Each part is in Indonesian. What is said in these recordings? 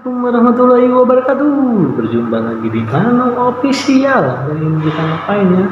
Assalamualaikum warahmatullahi wabarakatuh. Berjumpa lagi di Nano Official. Hari ini kita ngapain ya?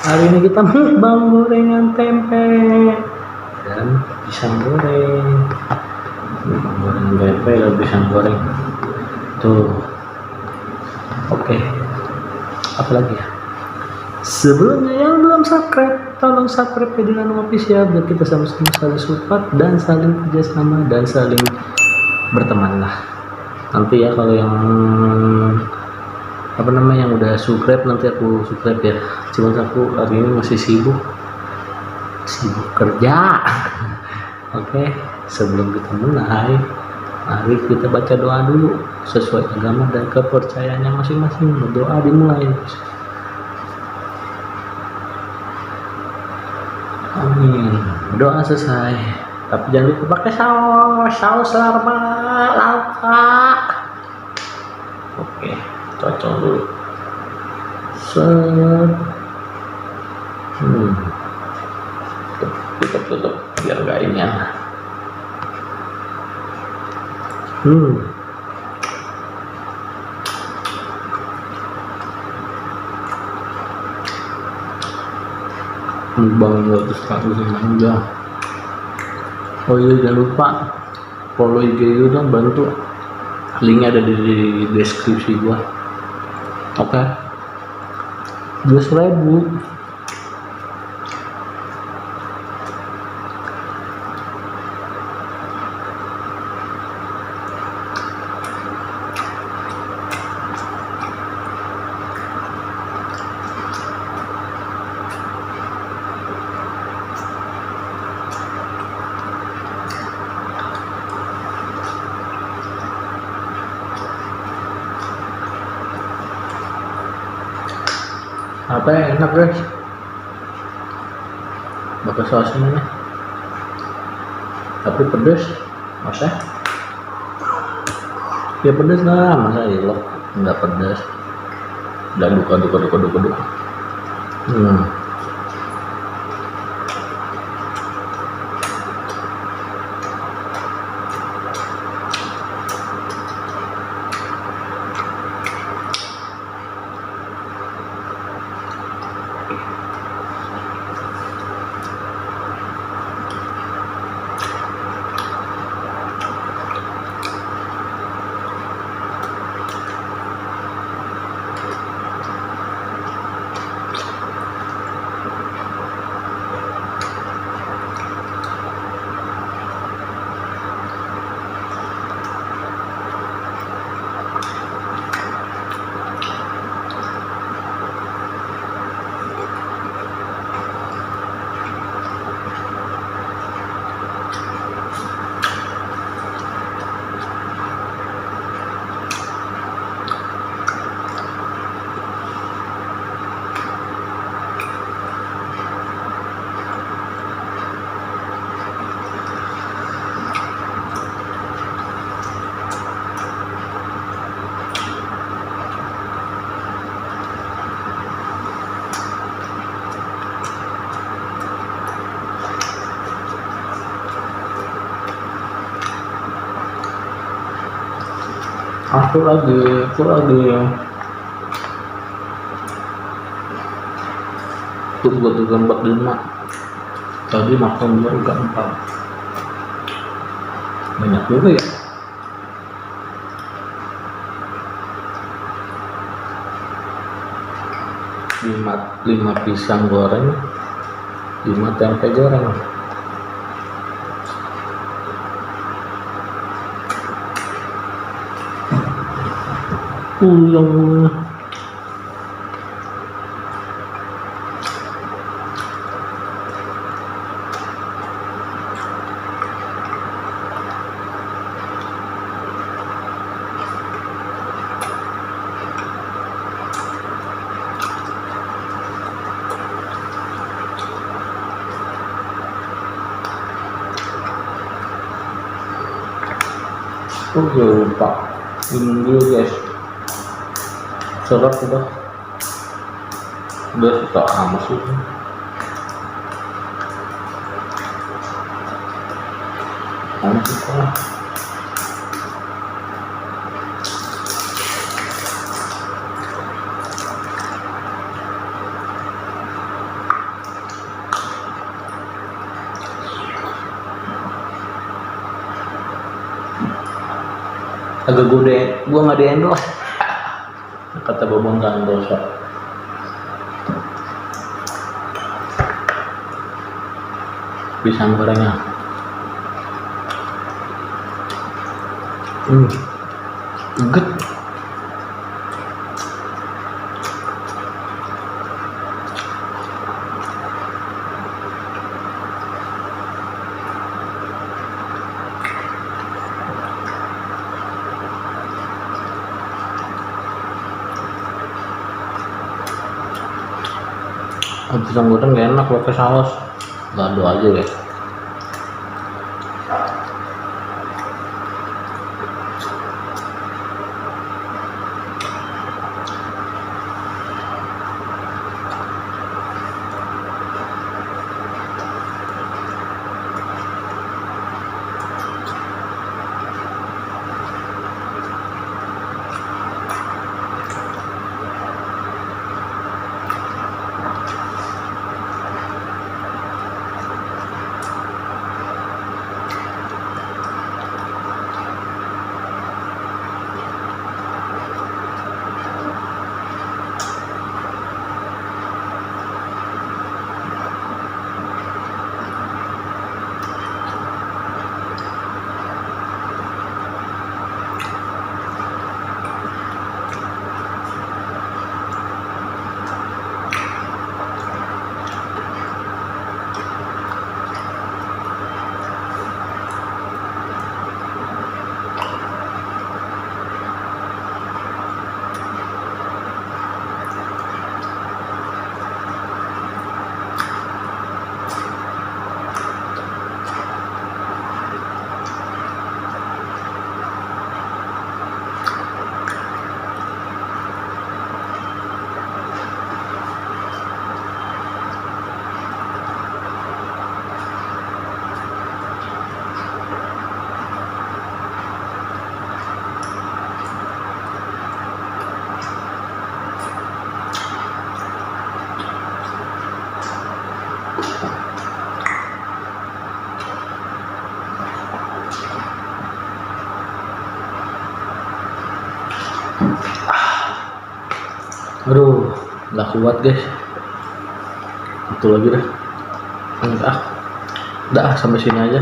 Hari ini kita mukbang gorengan tempe dan pisang goreng. Gorengan tempe dan pisang goreng. Tuh. Oke. Apa lagi ya? Sebelumnya yang belum subscribe, tolong subscribe di Nano Official biar kita sama-sama saling support dan saling kerjasama dan saling berteman lah. Nanti ya kalau yang yang udah subscribe nanti aku subscribe ya. Cuma aku hari ini masih sibuk kerja. Oke, sebelum kita mulai, mari kita baca doa dulu sesuai agama dan kepercayaannya masing-masing. Berdoa dimulai. Amin. Doa selesai. Tapi jangan lupa pakai saus larva langka. Oke, cocok dulu. Set. Tutup biar gak ini ya. Bang 200 aja. Oh iya, jangan lupa follow IG gue dong, bantu. Linknya ada di deskripsi gua. Oke. 2.000. Apa ya, enak guys, pakai sausnya nih, tapi pedes. Masa ya pedes lah, masa ilok nggak pedes. Dan aduk. Aku lagi tunggu gambar 5. Tadi makan juga 4. Banyak juga ya. 5 pisang goreng, 5 tempe goreng. Yang lupa minum dulu guys. Sedap udah suka amat sih. agak gua nggak di endorse kata Bobon Santoso. Pisang gorengnya good. Pisang goreng gak enak pakai saus, gado aja ya. Aduh, nggak kuat guys. Itu lagi dah. Enggak. Udah sampai sini aja.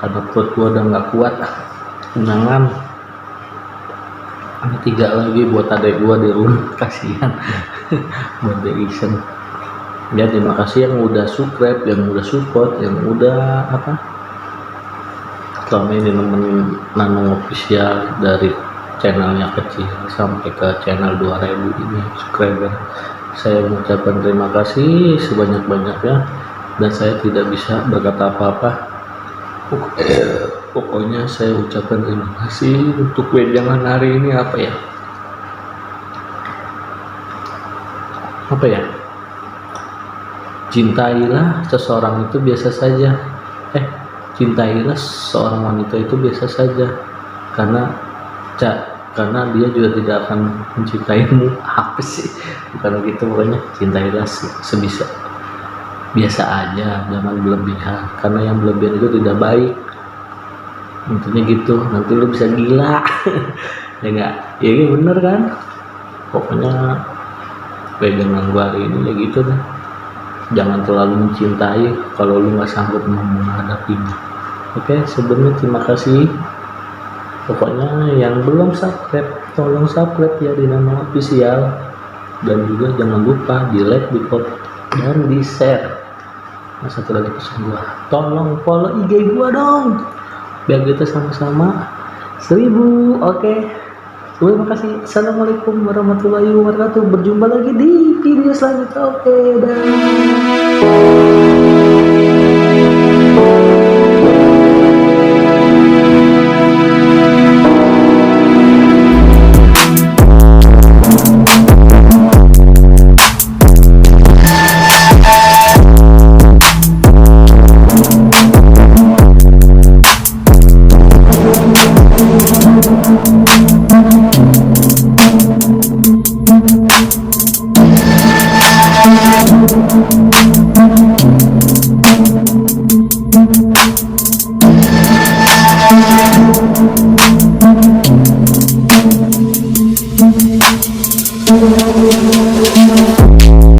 Karena perut gua udah nggak kuat. Undangan. Ini 3 lagi buat adek gua di rumah. Kasihan. Buat dia iseng. Ya terima kasih yang udah subscribe, yang udah support, yang udah selama ini nemenin Nanung Official dari channelnya kecil sampai ke channel 2000 ini subscriber. Saya mengucapkan terima kasih sebanyak-banyaknya dan saya tidak bisa berkata apa-apa. Pokoknya saya ucapkan terima kasih untuk wejangan hari ini. Apa ya, cintailah seseorang itu biasa saja. Cintailah seorang wanita itu biasa saja karena dia juga tidak akan mencintaimu. Apa sih, bukan gitu, pokoknya cintailah sebisa, biasa aja, jangan berlebihan, karena yang berlebihan itu tidak baik. Intinya gitu, nanti lu bisa gila. Ya enggak, ya ini bener kan. Pokoknya pegangan gua hari ini ya gitu deh, jangan terlalu mencintai kalau lu nggak sanggup menghadapinya. Oke, sebelumnya terima kasih. Pokoknya yang belum subscribe, tolong subscribe ya di Nanung Official, dan juga jangan lupa di like, di comment, dan di share. Nah, satu lagi pesan gua, tolong follow IG gua dong, biar kita sama-sama 1000. Oke. Terima kasih. Assalamualaikum warahmatullahi wabarakatuh. Berjumpa lagi di video selanjutnya. Oke, dah.